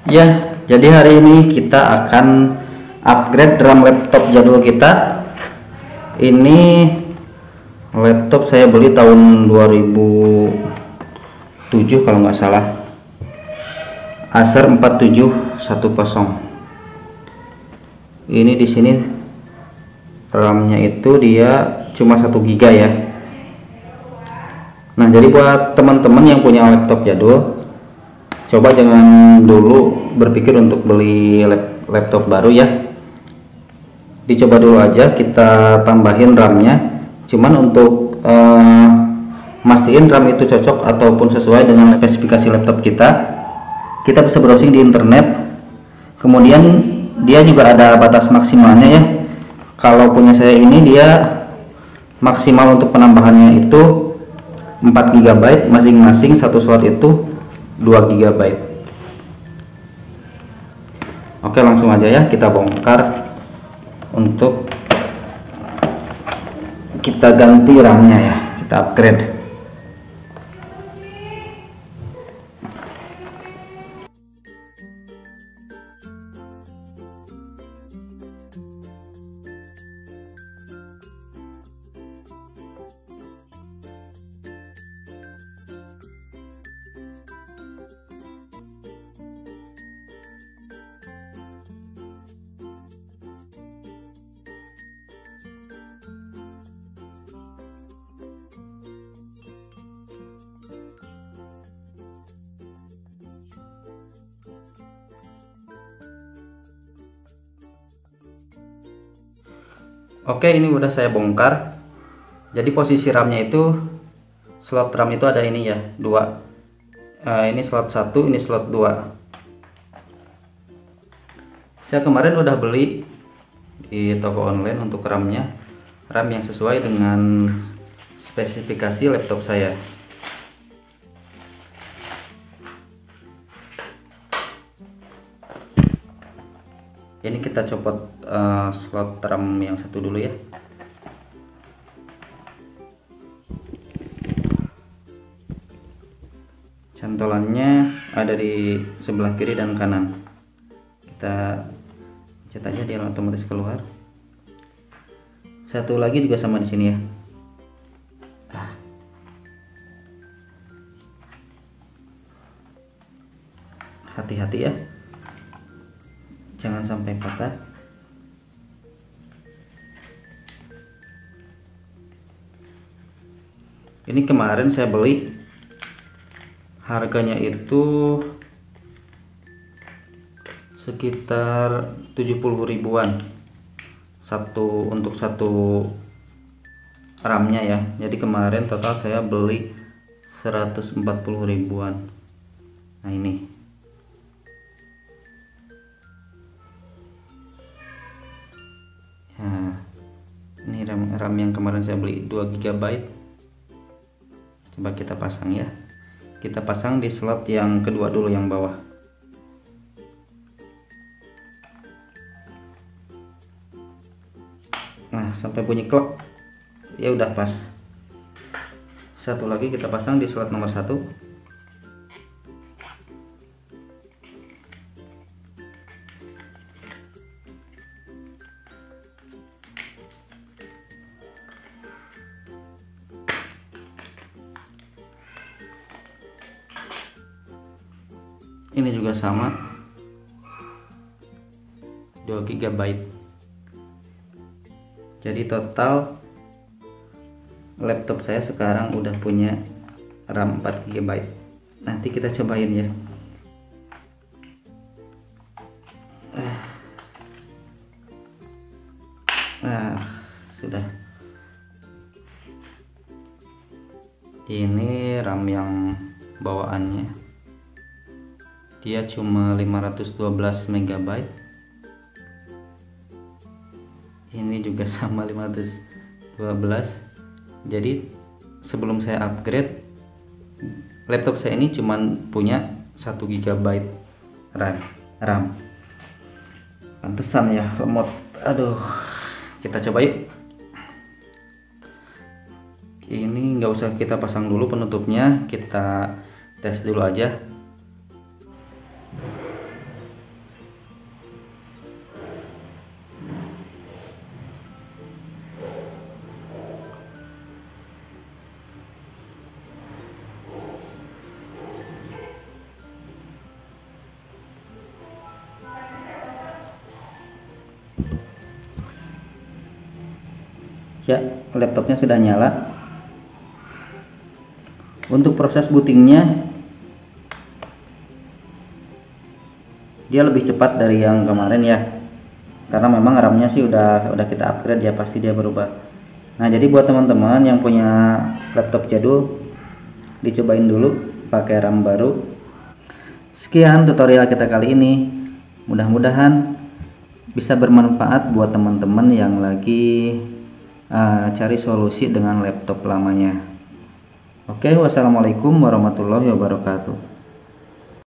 Ya, jadi hari ini kita akan upgrade RAM laptop jadul kita. Ini laptop saya beli tahun 2007 kalau nggak salah. Acer 4710. Ini di sini RAM-nya itu dia cuma 1 GB ya. Nah, jadi buat teman-teman yang punya laptop jadul, coba jangan dulu berpikir untuk beli laptop baru ya. Dicoba dulu aja, kita tambahin RAM-nya. Cuman untuk mastiin RAM itu cocok ataupun sesuai dengan spesifikasi laptop kita bisa browsing di internet. Kemudian dia juga ada batas maksimalnya ya. Kalau punya saya ini dia maksimal untuk penambahannya itu 4 GB, masing-masing satu slot itu 2 GB. Oke, langsung aja ya kita bongkar untuk kita ganti RAM-nya ya, kita upgrade. Oke, ini udah saya bongkar. Jadi posisi RAM-nya itu, slot RAM itu ada ini ya, 2. Ini slot 1, ini slot 2. Saya kemarin udah beli di toko online untuk RAM-nya, RAM yang sesuai dengan spesifikasi laptop saya. Ini kita copot slot RAM yang satu dulu ya. Cantolannya ada di sebelah kiri dan kanan. Kita pencet aja, dia otomatis keluar. Satu lagi juga sama di sini ya. Hati-hati ya, jangan sampai patah. Ini kemarin saya beli, harganya itu sekitar 70 ribuan untuk satu RAM-nya ya. Jadi kemarin total saya beli 140 ribuan. Nah, ini RAM yang kemarin saya beli 2 GB. Coba kita pasang ya. Kita pasang di slot yang kedua dulu, yang bawah. Nah, sampai bunyi klek. Ya udah pas. Satu lagi kita pasang di slot nomor 1. Ini juga sama, 2 GB. Jadi total laptop saya sekarang udah punya RAM 4 GB. Nanti kita cobain ya. Nah, sudah. Ini RAM yang bawaannya, dia cuma 512 MB. Ini juga sama 512. Jadi sebelum saya upgrade, laptop saya ini cuma punya 1 GB RAM. Pantesan ya remote. Aduh, kita coba yuk. Ini nggak usah kita pasang dulu penutupnya, kita tes dulu aja. Ya, laptopnya sudah nyala. Untuk proses bootingnya dia lebih cepat dari yang kemarin ya, karena memang RAM-nya sih udah kita upgrade ya, pasti dia berubah. Nah, jadi buat teman-teman yang punya laptop jadul, dicobain dulu pakai RAM baru. Sekian tutorial kita kali ini, mudah-mudahan bisa bermanfaat buat teman-teman yang lagi cari solusi dengan laptop lamanya. Oke, wassalamualaikum warahmatullahi wabarakatuh.